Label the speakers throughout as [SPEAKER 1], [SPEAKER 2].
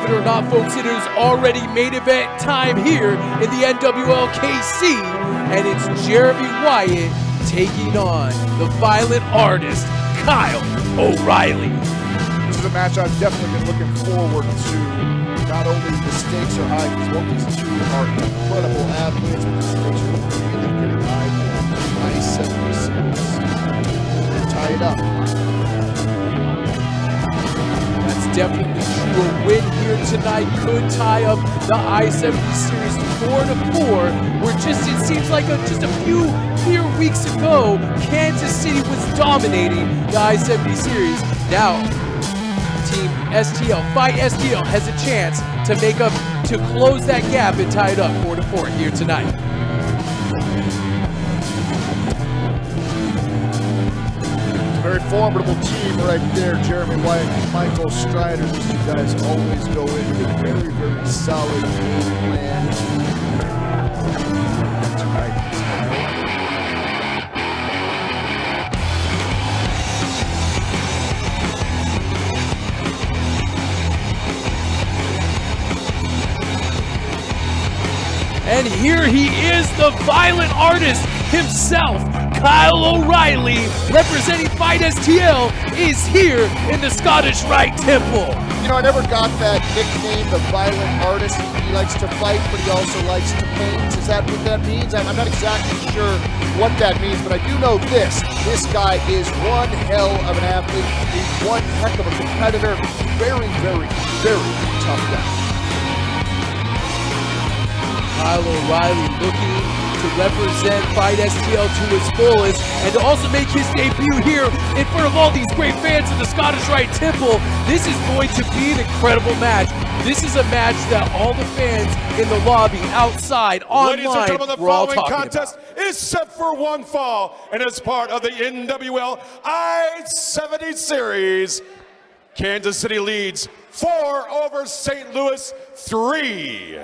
[SPEAKER 1] it or not, folks, it is already main event time here in the NWL KC, and it's Jeremy Wyatt taking on the violent artist, Kyle O'Reilly.
[SPEAKER 2] This is a match I've definitely been looking forward to. Not only the stakes are high, because both these two are incredible athletes, but the stakes are really getting high for I-70 series. Tie it up.
[SPEAKER 1] That's definitely true. A win here tonight could tie up the I-70 series 4-4. Where it seems like just a few weeks ago, Kansas City was dominating the I-70 series. Now, Team STL, Fight STL, has a chance to close that gap and tie it up 4-4 here tonight.
[SPEAKER 2] It's a very formidable team right there. Jeremy Wyatt and Michael Strider. These two guys always go in with a very, very solid game plan. Tonight.
[SPEAKER 1] And here he is, the violent artist himself, Kyle O'Reilly, representing Fight STL, is here in the Scottish Rite Temple.
[SPEAKER 2] You know, I never got that nickname, the violent artist. He likes to fight, but he also likes to paint. Is that what that means? I'm not exactly sure what that means, but I do know this. This guy is one hell of an athlete. He's one heck of a competitor. Very, very, very tough guy.
[SPEAKER 1] Kyle O'Reilly looking to represent Fight STL to his fullest and to also make his debut here in front of all these great fans in the Scottish Rite Temple. This is going to be an incredible match. This is a match that all the fans in the lobby, outside, online,
[SPEAKER 3] ladies and gentlemen, the
[SPEAKER 1] we're all
[SPEAKER 3] following
[SPEAKER 1] talking
[SPEAKER 3] contest
[SPEAKER 1] about.
[SPEAKER 3] is set for one fall and is part of the NWL I-70 series. Kansas City leads 4 over St. Louis 3.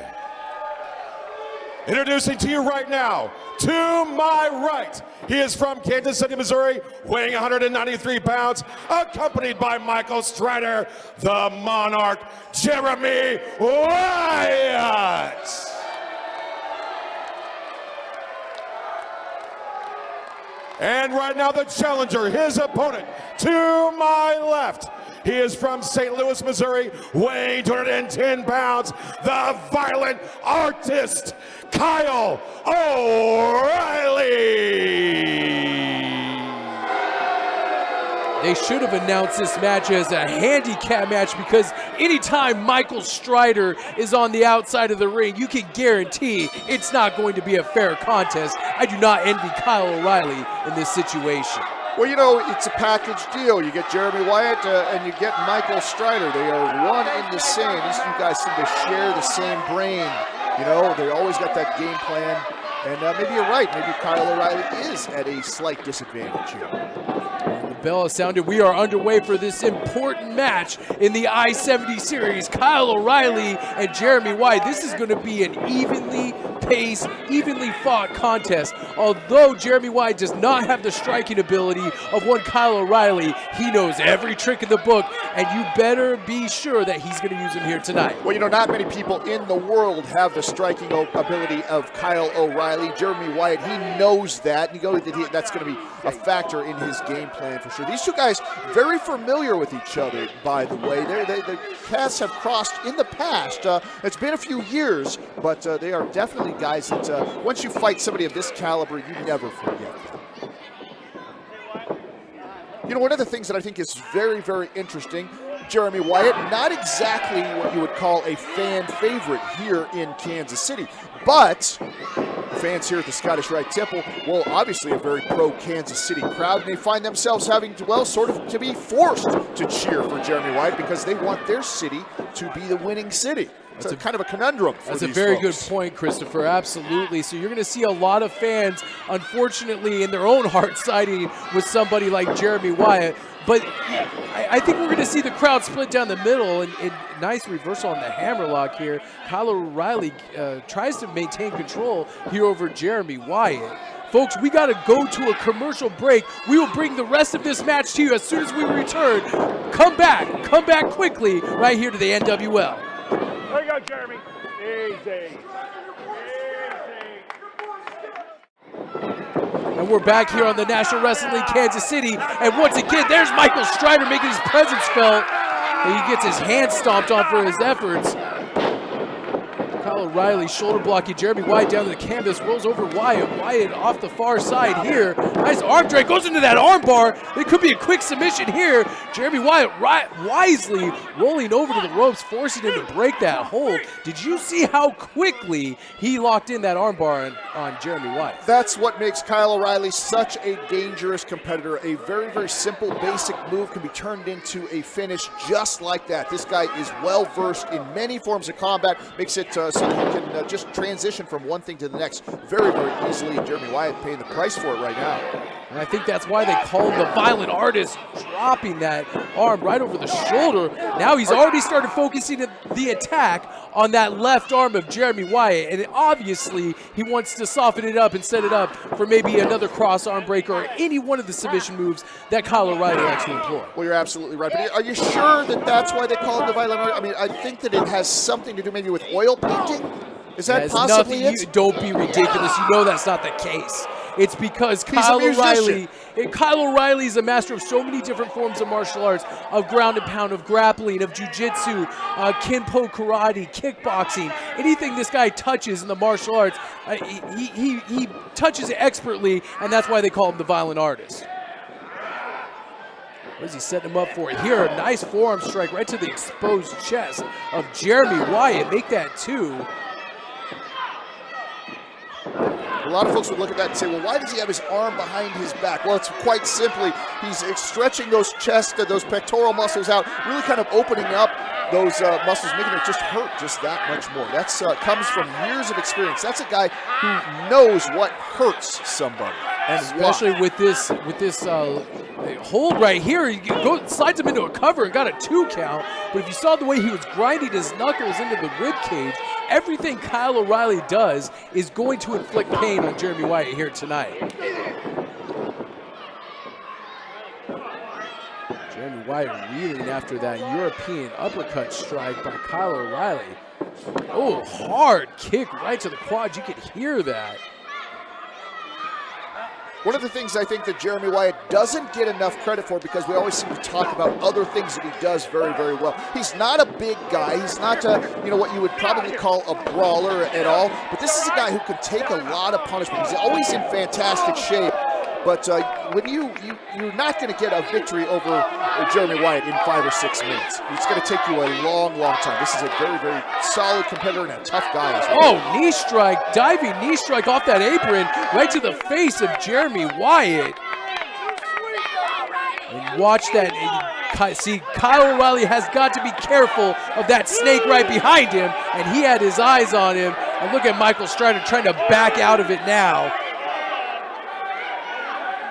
[SPEAKER 3] Introducing to you right now, to my right, he is from Kansas City, Missouri, weighing 193 pounds, accompanied by Michael Strider, the Monarch, Jeremy Wyatt. And right now, the challenger, his opponent, to my left, he is from St. Louis, Missouri, weighing 210 pounds, the violent artist, Kyle O'Reilly.
[SPEAKER 1] They should have announced this match as a handicap match, because anytime Michael Strider is on the outside of the ring, you can guarantee it's not going to be a fair contest. I do not envy Kyle O'Reilly in this situation.
[SPEAKER 2] Well, you know, it's a package deal. You get Jeremy Wyatt and you get Michael Strider. They are one and the same. These two guys seem to share the same brain. You know, they always got that game plan. And maybe you're right. Maybe Kyle O'Reilly is at a slight disadvantage here.
[SPEAKER 1] The bell has sounded. We are underway for this important match in the I-70 series. Kyle O'Reilly and Jeremy Wyatt. This is going to be an evenly paced, evenly fought contest. Although Jeremy Wyatt does not have the striking ability of one Kyle O'Reilly, he knows every trick in the book, and you better be sure that he's going to use him here tonight.
[SPEAKER 2] Well, you know, not many people in the world have the striking ability of Kyle O'Reilly. Jeremy Wyatt, he knows that, and that's going to be a factor in his game plan for sure. These two guys, very familiar with each other, by the way. The paths have crossed in the past. It's been a few years, but they are definitely guys that once you fight somebody of this caliber, you never forget them. You know, one of the things that I think is very, very interesting, Jeremy Wyatt, not exactly what you would call a fan favorite here in Kansas City, but the fans here at the Scottish Rite Temple, well, obviously a very pro-Kansas City crowd, and they find themselves having to, well, sort of to be forced to cheer for Jeremy Wyatt because they want their city to be the winning city. It's a kind of a conundrum for
[SPEAKER 1] That's
[SPEAKER 2] these
[SPEAKER 1] a very
[SPEAKER 2] folks.
[SPEAKER 1] good point, Christopher. Absolutely. So you're going to see a lot of fans, unfortunately, in their own heart siding with somebody like Jeremy Wyatt. But I think we're going to see the crowd split down the middle, and nice reversal on the hammerlock here. Kyle O'Reilly tries to maintain control here over Jeremy Wyatt. Folks, we got to go to a commercial break. We will bring the rest of this match to you as soon as we return. Come back quickly right here to the NWL.
[SPEAKER 4] There you go, Jeremy. Easy.
[SPEAKER 1] And we're back here on the National Wrestling League Kansas City. And once again, there's Michael Strider making his presence felt. And he gets his hand stomped on for his efforts. Kyle O'Reilly shoulder blocking Jeremy Wyatt down to the canvas, rolls over Wyatt. Wyatt off the far side here. Nice arm drag, goes into that arm bar. It could be a quick submission here. Jeremy Wyatt wisely rolling over to the ropes, forcing him to break that hold. Did you see how quickly he locked in that arm bar on Jeremy Wyatt?
[SPEAKER 2] That's what makes Kyle O'Reilly such a dangerous competitor. A very, very simple, basic move can be turned into a finish just like that. This guy is well versed in many forms of combat, makes it so that he can just transition from one thing to the next very, very easily. Jeremy Wyatt paying the price for it right now.
[SPEAKER 1] And I think that's why they call him the Violent Artist, dropping that arm right over the shoulder. Now he's already started focusing the attack on that left arm of Jeremy Wyatt, and obviously he wants to soften it up and set it up for maybe another cross arm breaker or any one of the submission moves that Kyle O'Reilly likes to employ.
[SPEAKER 2] Well, you're absolutely right. But are you sure that that's why they call him the Violent Artist? I mean, I think that it has something to do maybe with oil painting. Is that possibly it?
[SPEAKER 1] Don't be ridiculous. You know that's not the case. It's because Kyle O'Reilly is a master of so many different forms of martial arts, of ground and pound, of grappling, of jiu-jitsu, kinpo karate, kickboxing. Anything this guy touches in the martial arts, he touches it expertly, and that's why they call him the Violent Artist. What is he setting him up for here? A nice forearm strike right to the exposed chest of Jeremy Wyatt. Make that 2.
[SPEAKER 2] A lot of folks would look at that and say, well, why does he have his arm behind his back? Well, it's quite simply, he's stretching those chest, those pectoral muscles out, really kind of opening up those muscles, making it just hurt just that much more. That's comes from years of experience. That's a guy who knows what hurts somebody. And
[SPEAKER 1] especially
[SPEAKER 2] why.
[SPEAKER 1] with this hold right here, he slides him into a cover and got a 2 count. But if you saw the way he was grinding his knuckles into the rib cage, everything Kyle O'Reilly does is going to inflict pain on Jeremy Wyatt here tonight. Jeremy Wyatt reeling after that European uppercut strike by Kyle O'Reilly. Oh, hard kick right to the quad. You could hear that.
[SPEAKER 2] One of the things I think that Jeremy Wyatt doesn't get enough credit for, because we always seem to talk about other things that he does very, very well. He's not a big guy. He's not what you would probably call a brawler at all. But this is a guy who can take a lot of punishment. He's always in fantastic shape. But when you're not going to get a victory over Jeremy Wyatt in 5 or 6 minutes. It's going to take you a long, long time. This is a very, very solid competitor and a tough guy as well.
[SPEAKER 1] Oh, knee strike, diving knee strike off that apron, right to the face of Jeremy Wyatt. And watch that. See, Kyle O'Reilly has got to be careful of that snake right behind him, and he had his eyes on him. And look at Michael Strider trying to back out of it now.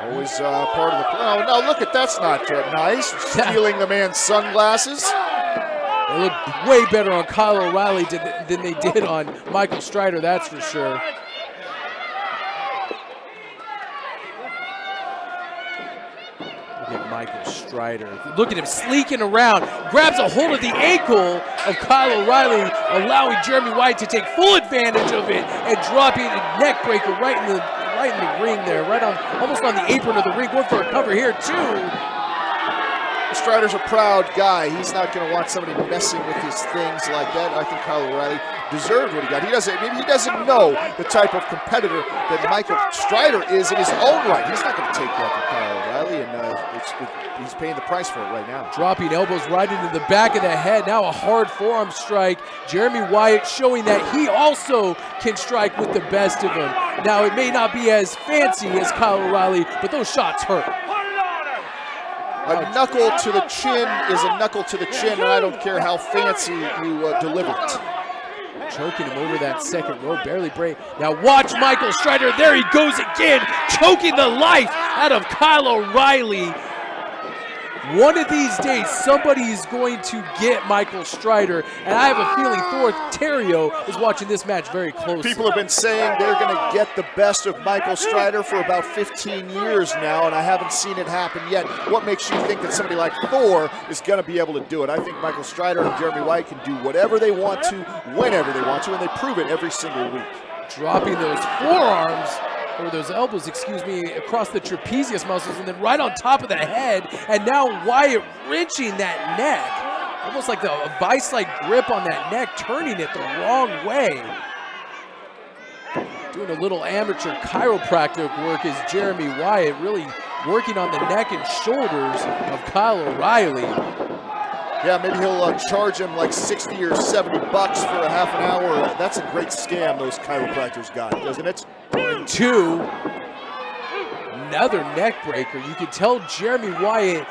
[SPEAKER 2] Always part of the plan. Oh, no, look at that's not nice. Stealing the man's sunglasses.
[SPEAKER 1] They look way better on Kyle O'Reilly than they did on Michael Strider, that's for sure. Look at Michael Strider. Look at him sleeking around. Grabs a hold of the ankle of Kyle O'Reilly, allowing Jeremy Wyatt to take full advantage of it and dropping a neck breaker right in the ring there, almost on the apron of the ring, going for a cover here too.
[SPEAKER 2] Strider's a proud guy. He's not going to want somebody messing with his things like that. I think Kyle O'Reilly deserved what he got. Maybe he doesn't know the type of competitor that Michael Strider is in his own right. He's not going to take that from Kyle O'Reilly, and he's paying the price for it right now.
[SPEAKER 1] Dropping elbows right into the back of the head. Now a hard forearm strike. Jeremy Wyatt showing that he also can strike with the best of them. Now it may not be as fancy as Kyle O'Reilly, but those shots hurt.
[SPEAKER 2] A knuckle to the chin is a knuckle to the chin, and I don't care how fancy you deliver it.
[SPEAKER 1] Choking him over that second row, barely break. Now watch Michael Strider, there he goes again, choking the life out of Kyle O'Reilly. One of these days, somebody is going to get Michael Strider, and I have a feeling Thor Terrio is watching this match very closely.
[SPEAKER 2] People have been saying they're going to get the best of Michael Strider for about 15 years now, and I haven't seen it happen yet. What makes you think that somebody like Thor is going to be able to do it? I think Michael Strider and Jeremy Wyatt can do whatever they want to, whenever they want to, and they prove it every single week.
[SPEAKER 1] Dropping those forearms, or those elbows, excuse me, across the trapezius muscles, and then right on top of the head, and now Wyatt wrenching that neck, almost like a vice-like grip on that neck, turning it the wrong way. Doing a little amateur chiropractic work is Jeremy Wyatt, really working on the neck and shoulders of Kyle O'Reilly.
[SPEAKER 2] Yeah, maybe he'll charge him like 60 or 70 bucks for a half an hour. That's a great scam those chiropractors got, doesn't it?
[SPEAKER 1] 2. Another neck breaker. You can tell Jeremy Wyatt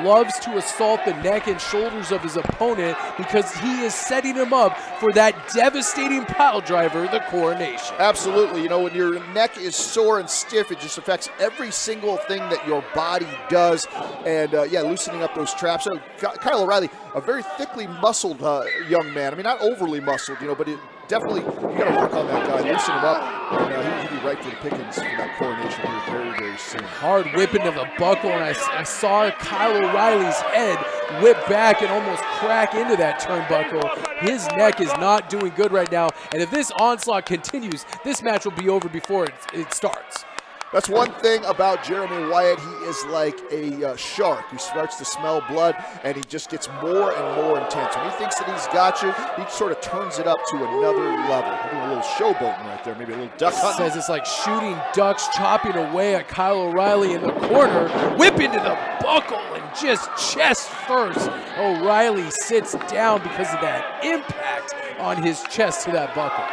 [SPEAKER 1] loves to assault the neck and shoulders of his opponent because he is setting him up for that devastating pile driver, the Coronation.
[SPEAKER 2] Absolutely. You know, when your neck is sore and stiff, it just affects every single thing that your body does. And, yeah, loosening up those traps. So, Kyle O'Reilly, a very thickly muscled young man. I mean, not overly muscled, you know, but definitely, you got to work on that guy, loosen him up, and he'll be right for the pickings for that Coronation here very, very soon.
[SPEAKER 1] Hard whipping of the buckle, and I saw Kyle O'Reilly's head whip back and almost crack into that turnbuckle. His neck is not doing good right now, and if this onslaught continues, this match will be over before it starts.
[SPEAKER 2] That's one thing about Jeremy Wyatt. He is like a shark who starts to smell blood, and he just gets more and more intense. When he thinks that he's got you, he sort of turns it up to another level. He's doing a little showboating right there, maybe a little duck hunting.
[SPEAKER 1] Says it's like shooting ducks, chopping away at Kyle O'Reilly in the corner, whip into the buckle, and just chest first. O'Reilly sits down because of that impact on his chest to that buckle.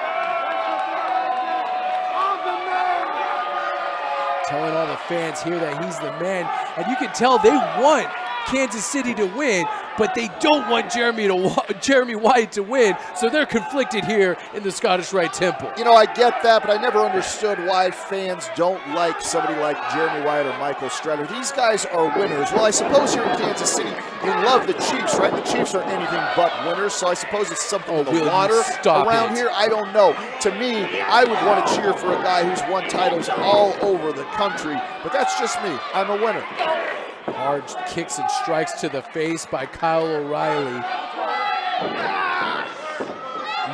[SPEAKER 1] Telling all the fans here that he's the man, and you can tell they want Kansas City to win, but they don't want Jeremy Wyatt to win, so they're conflicted here in the Scottish Rite Temple.
[SPEAKER 2] You know, I get that, but I never understood why fans don't like somebody like Jeremy Wyatt or Michael Strider. These guys are winners. Well, I suppose here in Kansas City, you love the Chiefs, right? The Chiefs are anything but winners, so I suppose it's something in the water around here. I don't know. To me, I would want to cheer for a guy who's won titles all over the country, but that's just me. I'm a winner.
[SPEAKER 1] Hard kicks and strikes to the face by Kyle O'Reilly.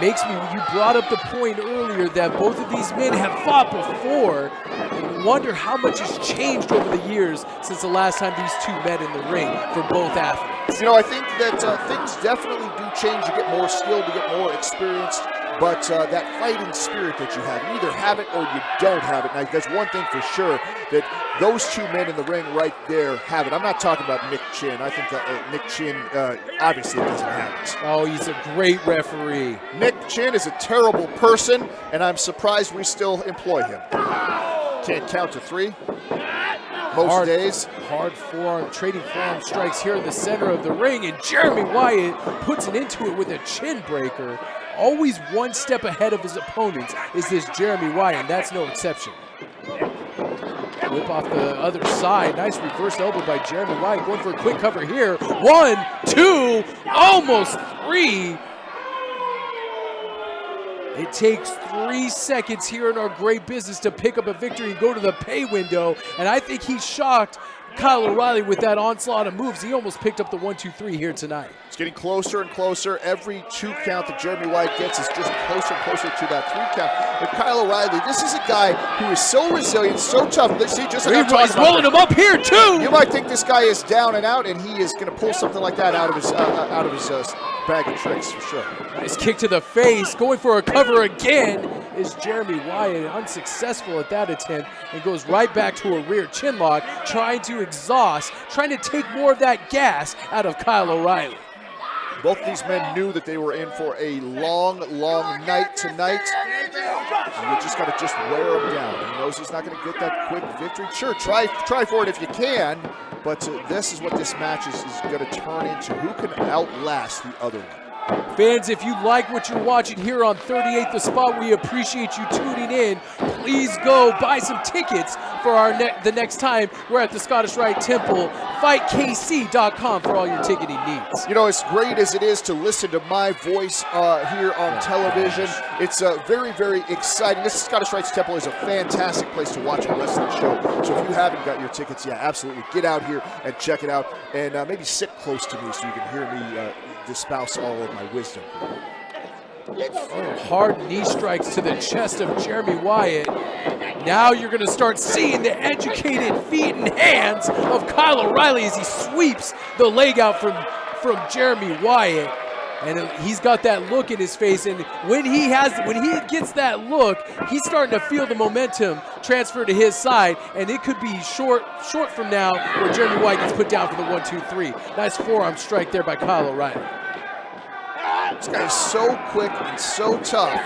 [SPEAKER 1] You brought up the point earlier that both of these men have fought before, and you wonder how much has changed over the years since the last time these two met in the ring for both athletes.
[SPEAKER 2] You know, I think that things definitely do change. You get more skilled, you get more experienced. But that fighting spirit that you have, you either have it or you don't have it. Now, that's one thing for sure, that those two men in the ring right there have it. I'm not talking about Nick Chin. I think that Nick Chin obviously doesn't have it.
[SPEAKER 1] Oh, he's a great referee.
[SPEAKER 2] Nick Chin is a terrible person, and I'm surprised we still employ him. Can't count to 3 most days.
[SPEAKER 1] Hard forearm, trading forearm strikes here in the center of the ring, and Jeremy Wyatt puts it into it with a chin breaker. Always one step ahead of his opponents is this Jeremy Wyatt, and that's no exception. Whip off the other side. Nice reverse elbow by Jeremy Wyatt. Going for a quick cover here. 1, 2, almost 3. It takes 3 seconds here in our great business to pick up a victory and go to the pay window, and I think he shocked Kyle O'Reilly with that onslaught of moves. He almost picked up the 1, 2, 3 here tonight.
[SPEAKER 2] It's getting closer and closer. Every 2 count that Jeremy Wyatt gets is just closer and closer to that 3 count. But Kyle O'Reilly, this is a guy who is so resilient, so tough. See, just like
[SPEAKER 1] he's rolling him up here too.
[SPEAKER 2] You might think this guy is down and out, and he is going to pull something like that out of his bag of tricks for sure.
[SPEAKER 1] Nice kick to the face. Going for a cover again is Jeremy Wyatt, unsuccessful at that attempt, and goes right back to a rear chin lock, trying to exhaust, trying to take more of that gas out of Kyle O'Reilly.
[SPEAKER 2] Both of these men knew that they were in for a long, long night tonight. You just got to just wear him down. He knows he's not going to get that quick victory. Sure, try for it if you can, but this is what this match is going to turn into. Who can outlast the other one?
[SPEAKER 1] Fans, if you like what you're watching here on 38th The Spot, we appreciate you tuning in. Please go buy some tickets for the next time we're at the Scottish Rite Temple. FightKC.com for all your ticketing needs.
[SPEAKER 2] You know, as great as it is to listen to my voice here on television, it's very, very exciting. This Scottish Rite Temple is a fantastic place to watch a wrestling show. So if you haven't got your tickets, yeah, absolutely get out here and check it out. And maybe sit close to me so you can hear me espouse all of my wisdom.
[SPEAKER 1] Hard knee strikes to the chest of Jeremy Wyatt. Now you're going to start seeing the educated feet and hands of Kyle O'Reilly as he sweeps the leg out from Jeremy Wyatt. And he's got that look in his face, and when he gets that look, he's starting to feel the momentum transfer to his side, and it could be short from now where Jeremy Wyatt gets put down for the 1-2-3. Nice forearm strike there by Kyle O'Reilly.
[SPEAKER 2] This guy is so quick and so tough.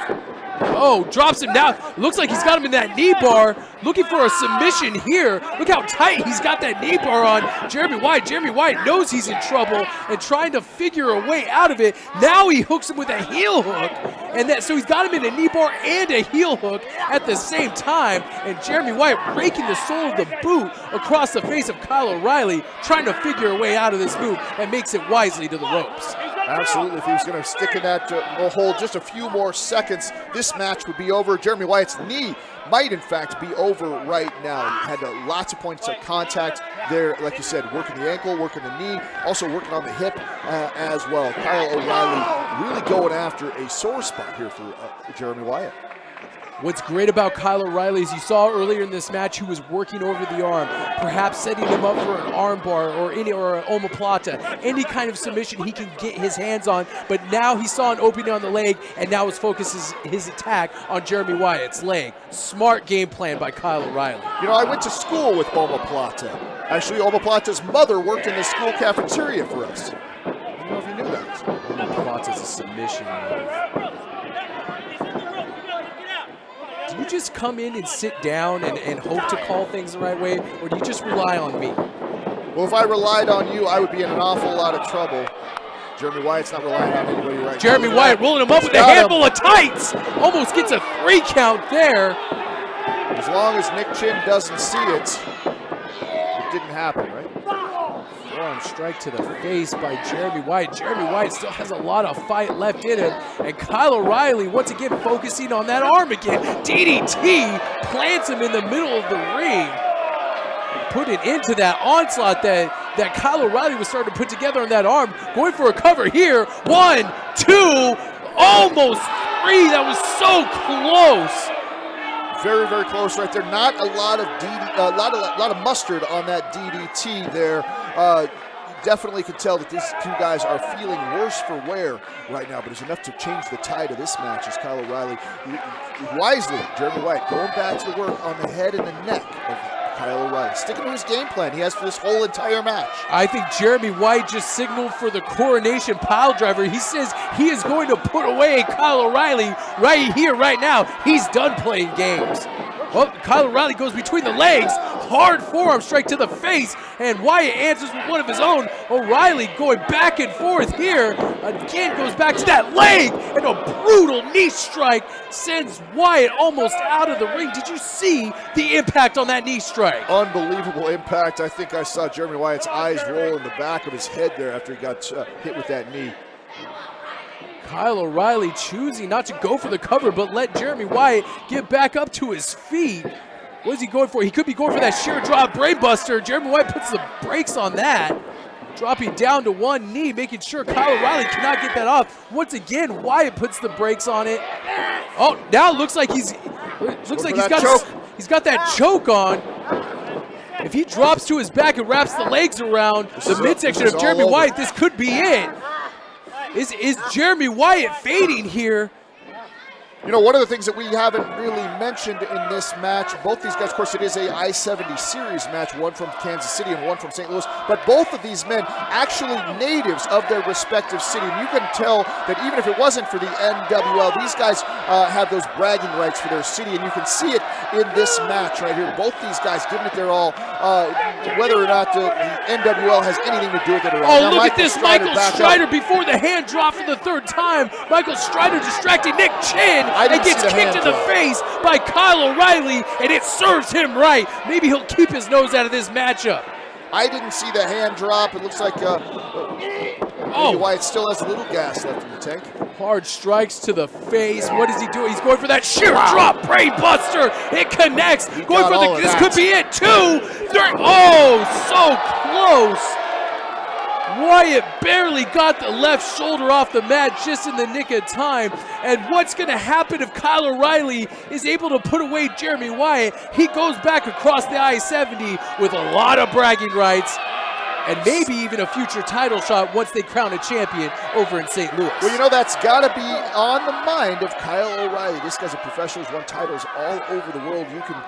[SPEAKER 1] Oh, drops him now. Looks like he's got him in that knee bar. Looking for a submission here. Look how tight he's got that knee bar on Jeremy Wyatt. Jeremy Wyatt knows he's in trouble and trying to figure a way out of it. Now he hooks him with a heel hook. So he's got him in a knee bar and a heel hook at the same time. And Jeremy Wyatt raking the sole of the boot across the face of Kyle O'Reilly, trying to figure a way out of this move, and makes it wisely to the ropes.
[SPEAKER 2] Absolutely. If he was going to stick in that hold just a few more seconds, this match would be over. Jeremy Wyatt's knee might, in fact, be over right now. He had lots of points of contact there, like you said, working the ankle, working the knee, also working on the hip as well. Kyle O'Reilly really going after a sore spot here for Jeremy Wyatt.
[SPEAKER 1] What's great about Kyle O'Reilly is you saw earlier in this match he was working over the arm, perhaps setting him up for an arm bar or an omoplata, any kind of submission he can get his hands on. But now he saw an opening on the leg, and now his focus is his attack on Jeremy Wyatt's leg. Smart game plan by Kyle O'Reilly.
[SPEAKER 2] You know, I went to school with omoplata. Actually, omoplata's mother worked in the school cafeteria for us. I don't know if you knew that.
[SPEAKER 1] Omoplata's a submission move. Do you just come in and sit down and hope to call things the right way, or do you just rely on me?
[SPEAKER 2] Well, if I relied on you, I would be in an awful lot of trouble. Jeremy Wyatt's not relying on anybody right now.
[SPEAKER 1] Jeremy Wyatt rolling him up with a handful of tights. Almost gets a 3 count there.
[SPEAKER 2] As long as Nick Chin doesn't see it, it didn't happen, right?
[SPEAKER 1] Forearm strike to the face by Jeremy Wyatt. Jeremy Wyatt still has a lot of fight left in him. And Kyle O'Reilly, once again, focusing on that arm again. DDT plants him in the middle of the ring. Put it into that onslaught that Kyle O'Reilly was starting to put together on that arm. Going for a cover here. 1, 2, almost 3. That was so close.
[SPEAKER 2] Very, very close right there. Not a lot of lot of mustard on that DDT there. Definitely could tell that these two guys are feeling worse for wear right now, but it's enough to change the tide of this match as Kyle O'Reilly, wisely, Jeremy Wyatt going back to the work on the head and the neck of Kyle O'Reilly, sticking to his game plan he has for this whole entire match.
[SPEAKER 1] I think Jeremy Wyatt just signaled for the coronation pile driver. He says he is going to put away Kyle O'Reilly right here, right now. He's done playing games. Well, Kyle O'Reilly goes between the legs. Hard forearm strike to the face, and Wyatt answers with one of his own. O'Reilly going back and forth here. Again goes back to that leg, and a brutal knee strike sends Wyatt almost out of the ring. Did you see the impact on that knee strike?
[SPEAKER 2] Unbelievable impact. I think I saw Jeremy Wyatt's eyes roll in the back of his head there after he got hit with that knee.
[SPEAKER 1] Kyle O'Reilly choosing not to go for the cover, but let Jeremy Wyatt get back up to his feet. What is he going for? He could be going for that sheer drop brainbuster. Jeremy Wyatt puts the brakes on that. Dropping down to one knee, making sure Kyle O'Reilly cannot get that off. Once again, Wyatt puts the brakes on it. Oh, now it looks like he's got that choke on. If he drops to his back and wraps the legs around the midsection of Jeremy Wyatt, this could be it. Is Jeremy Wyatt fading here?
[SPEAKER 2] You know, one of the things that we haven't really mentioned in this match, both these guys, of course, it is a I-70 series match, one from Kansas City and one from St. Louis, but both of these men actually natives of their respective city. And you can tell that even if it wasn't for the NWL, these guys have those bragging rights for their city, and you can see it in this match right here. Both these guys giving it their all, whether or not the NWL has anything to do with it at all.
[SPEAKER 1] Oh,
[SPEAKER 2] now,
[SPEAKER 1] look at this, Michael Strider
[SPEAKER 2] up.
[SPEAKER 1] before the hand drop for the third time. Michael Strider distracting Nick Chin. And gets kicked in the face by Kyle O'Reilly, and it serves him right. Maybe he'll keep his nose out of this matchup.
[SPEAKER 2] I didn't see the hand drop. It looks like Wyatt still has a little gas left in the tank.
[SPEAKER 1] Hard strikes to the face. What is he doing? He's going for that sheer drop, brain buster. It connects. Going for the. This could be it. 2, 3. Oh, so close. Wyatt barely got the left shoulder off the mat just in the nick of time. And what's going to happen if Kyle O'Reilly is able to put away Jeremy Wyatt? He goes back across the I-70 with a lot of bragging rights and maybe even a future title shot once they crown a champion over in St. Louis.
[SPEAKER 2] Well, you know, that's got to be on the mind of Kyle O'Reilly. This guy's a professional, he's won titles all over the world. I can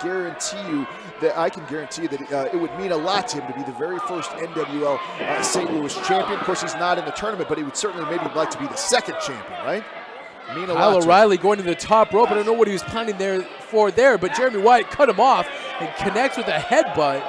[SPEAKER 2] guarantee you that it would mean a lot to him to be the very first NWL St. Louis champion. Of course, he's not in the tournament, but he would certainly maybe like to be the second champion, right?
[SPEAKER 1] Kyle O'Reilly going to the top rope. I don't know what he was planning there, but Jeremy Wyatt cut him off and connects with a headbutt.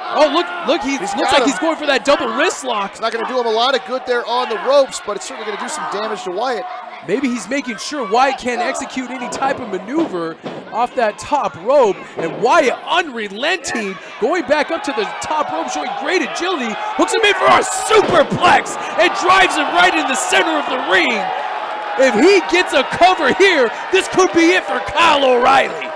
[SPEAKER 1] Oh, look, he looks like he's going for that double wrist lock.
[SPEAKER 2] It's not going to do him a lot of good there on the ropes, but it's certainly going to do some damage to Wyatt.
[SPEAKER 1] Maybe he's making sure Wyatt can't execute any type of maneuver off that top rope. And Wyatt, unrelenting, going back up to the top rope, showing great agility, hooks him in for a superplex and drives him right in the center of the ring. If he gets a cover here, this could be it for Kyle O'Reilly.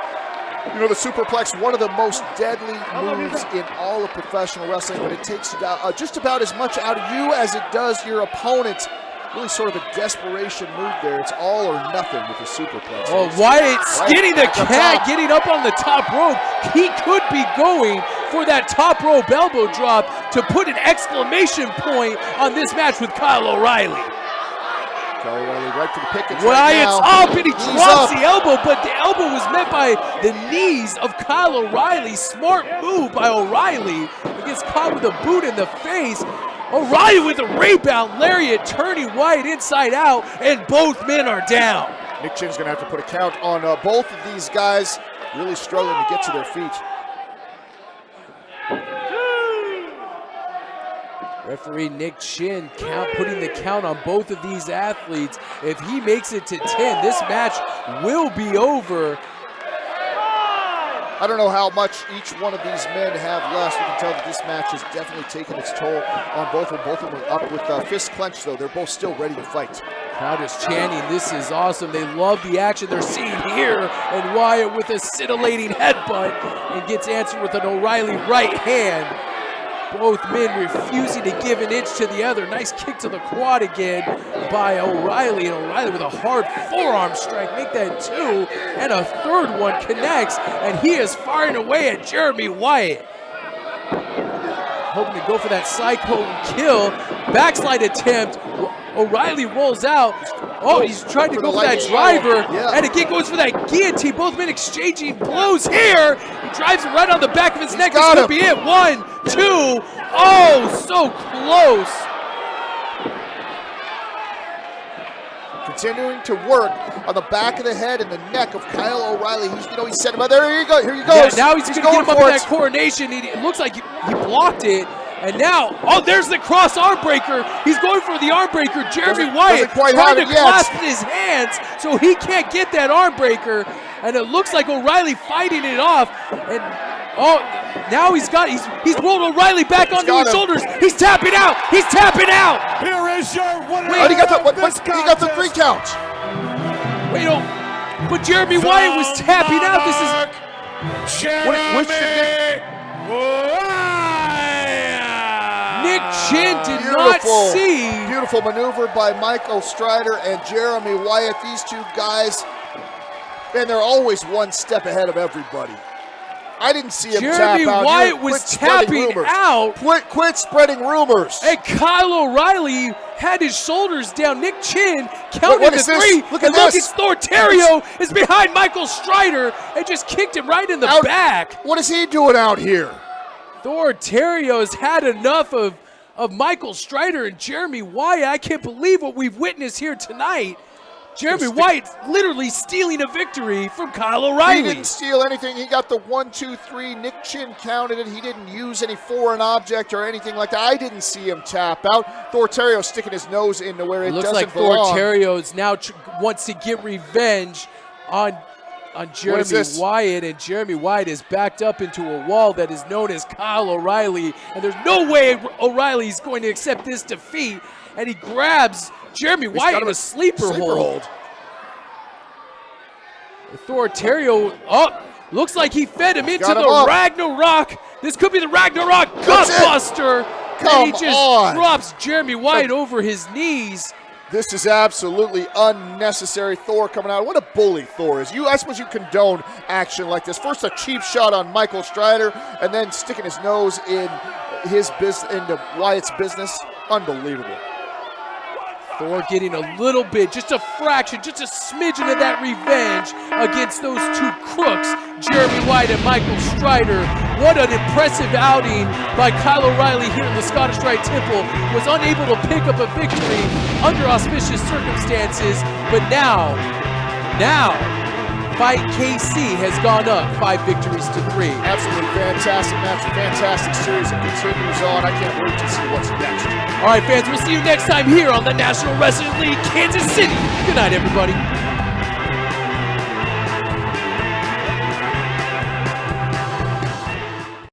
[SPEAKER 2] You know, the superplex, one of the most deadly moves in all of professional wrestling, but it takes just about as much out of you as it does your opponent. Really sort of a desperation move there. It's all or nothing with the superplex.
[SPEAKER 1] Oh, Wyatt skinning the cat, getting up on the top rope. He could be going for that top rope elbow drop to put an exclamation point on this match with Kyle O'Reilly.
[SPEAKER 2] Kyle O'Reilly right to the pickets.
[SPEAKER 1] Wyatt's
[SPEAKER 2] right
[SPEAKER 1] up and he drops the elbow, but the elbow was met by the knees of Kyle O'Reilly. Smart move by O'Reilly. He gets caught with a boot in the face. O'Reilly with a rebound lariat, turning Wyatt inside out, and both men are down.
[SPEAKER 2] Nick Chin's going to have to put a count on both of these guys. Really struggling to get to their feet.
[SPEAKER 1] Referee Nick Chin putting the count on both of these athletes. If he makes it to 10, this match will be over.
[SPEAKER 2] I don't know how much each one of these men have left. We can tell that this match has definitely taken its toll on both of them. Both of them up with fists clenched, though. They're both still ready to fight.
[SPEAKER 1] Crowd is chanting, this is awesome. They love the action they're seeing here. And Wyatt with a scintillating headbutt and gets answered with an O'Reilly right hand. Both men refusing to give an inch to the other. Nice kick to the quad again by O'Reilly. And O'Reilly with a hard forearm strike. Make that 2. And a third one connects. And he is firing away at Jeremy Wyatt. Hoping to go for that cyclone kill. Backslide attempt. O'Reilly rolls out. Oh, he's trying to go for that driver. And again goes for that guillotine. Both men exchanging blows here. He drives him right on the back of his neck. This could be it. 1, 2. Oh, so close.
[SPEAKER 2] Continuing to work on the back of the head and the neck of Kyle O'Reilly. He's setting him up. There you go. Here he goes.
[SPEAKER 1] Yeah, now he's going to get him up in that coronation. It looks like he blocked it. And now, oh, there's the cross arm breaker. He's going for the arm breaker. Jeremy Wyatt trying to clasp his hands so he can't get that arm breaker. And it looks like O'Reilly fighting it off. And oh, now he's rolled O'Reilly back onto his shoulders. He's tapping out. He's tapping out.
[SPEAKER 3] Here is your winner.
[SPEAKER 2] He got the 3 count.
[SPEAKER 1] Wait, but Jeremy Wyatt was tapping out. This is
[SPEAKER 3] Jeremy Wyatt.
[SPEAKER 1] Nick Chin did not see.
[SPEAKER 2] Beautiful maneuver by Michael Strider and Jeremy Wyatt. These two guys, and they're always one step ahead of everybody. I didn't see him
[SPEAKER 1] Jeremy
[SPEAKER 2] tap out.
[SPEAKER 1] Wyatt
[SPEAKER 2] Quit
[SPEAKER 1] was
[SPEAKER 2] spreading
[SPEAKER 1] tapping
[SPEAKER 2] rumors.
[SPEAKER 1] out.
[SPEAKER 2] Quit spreading rumors.
[SPEAKER 1] And Kyle O'Reilly had his shoulders down. Nick Chin counted
[SPEAKER 2] what
[SPEAKER 1] the
[SPEAKER 2] is this?
[SPEAKER 1] three.
[SPEAKER 2] Look
[SPEAKER 1] and
[SPEAKER 2] at
[SPEAKER 1] look,
[SPEAKER 2] this.
[SPEAKER 1] it's Thortario is behind Michael Strider and just kicked him right in the back.
[SPEAKER 2] What is he doing out here?
[SPEAKER 1] Thortario has had enough of Michael Strider and Jeremy Wyatt. I can't believe what we've witnessed here tonight. Jeremy Wyatt literally stealing a victory from Kyle O'Reilly.
[SPEAKER 2] He didn't steal anything. He got the 1, 2, 3. Nick Chin counted it. He didn't use any foreign object or anything like that. I didn't see him tap out. Thortario sticking his nose into where it
[SPEAKER 1] looks
[SPEAKER 2] doesn't
[SPEAKER 1] like
[SPEAKER 2] belong.
[SPEAKER 1] Thortario is now wants to get revenge on Jeremy Wyatt, and Jeremy Wyatt is backed up into a wall that is known as Kyle O'Reilly, and there's no way O'Reilly's going to accept this defeat, and he grabs Jeremy Wyatt in a sleeper hold. Thortario looks like he fed him into the Ragnarok. This could be the Ragnarok Gutbuster. And he just drops Jeremy Wyatt over his knees.
[SPEAKER 2] This is absolutely unnecessary. Thor coming out. What a bully Thor is. I suppose you condone action like this. First a cheap shot on Michael Strider, and then sticking his nose in into Wyatt's business. Unbelievable.
[SPEAKER 1] Thor getting a little bit, just a fraction, just a smidgen of that revenge against those two crooks, Jeremy Wyatt and Michael Strider. What an impressive outing by Kyle O'Reilly here in the Scottish Rite Temple. Was unable to pick up a victory under auspicious circumstances, but now, Fight KC has gone up 5 victories to 3.
[SPEAKER 2] Absolutely fantastic match, a fantastic series. It continues on. I can't wait to see what's next.
[SPEAKER 1] All right, fans, we'll see you next time here on the National Wrestling League Kansas City. Good night, everybody.